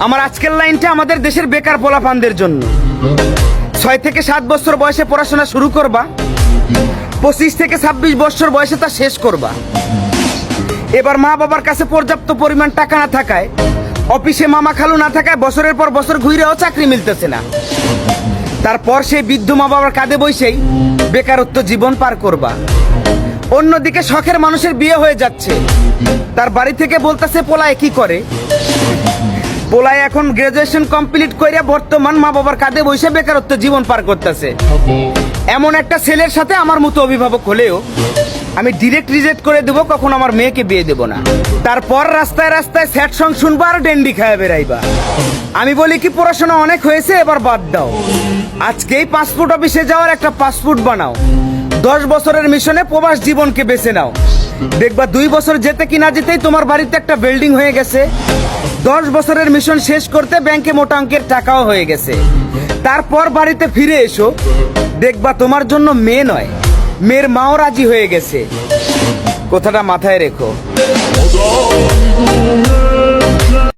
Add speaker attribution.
Speaker 1: আমার আজকের লাইনটা আমাদের দেশের বেকার পোলাপানদের জন্য। 6 থেকে 7 বছর বয়সে পড়াশোনা শুরু করবা, 25 থেকে 26 বছর বয়সে তা শেষ করবা। এবার মা বাবার কাছে পর্যাপ্ত পরিমাণ টাকা না থাকায়, অফিসে মামা খালু না থাকায় বছরের পর বছর ঘুরেও চাকরি মিলতেছে না। তারপর সেই বৃদ্ধ মা বাবার কাঁধে বসেই বেকারত্ব জীবন পার করবা। অন্যদিকে শখের মানুষের বিয়ে হয়ে যাচ্ছে, তার বাড়ি থেকে বলতেছে পোলায় কি করে। পোলায় এখন গ্রাজুয়েশন কমপ্লিট করে বর্তমান মা বাবার কাঁধে বসে বেকারত্ব জীবন পার করতেছে। এমন একটা ছেলের সাথে আমার মতো অভিভাবক হলেও আমি ডিরেক্ট রিজেক্ট করে দেবো, কখন আমার মেয়েকে বিয়ে দেবো না। তারপর রাস্তায় রাস্তায় স্যাড সং শুনবা আর ডেন্ডি খায় বেড়াইবা। আমি বলি কি, পড়াশোনা অনেক হয়েছে, এবার বাদ দাও। আজকেই পাসপোর্ট অফিসে যাওয়ার একটা পাসপোর্ট বানাও। 10 বছরের মিশনে প্রবাস জীবনকে বেছে নাও। দেখবা 2 বছর যেতে কি না যেতেই তোমার বাড়িতে একটা বিল্ডিং হয়ে গেছে। 10 বছরের মিশন শেষ করতে ব্যাংকে মোটা অঙ্কের টাকাও হয়ে গেছে। তারপর বাড়িতে ফিরে এসো, দেখবা তোমার জন্য মেয়ে নয়, মেয়ের মাও রাজি হয়ে গেছে। কথাটা মাথায় রেখো।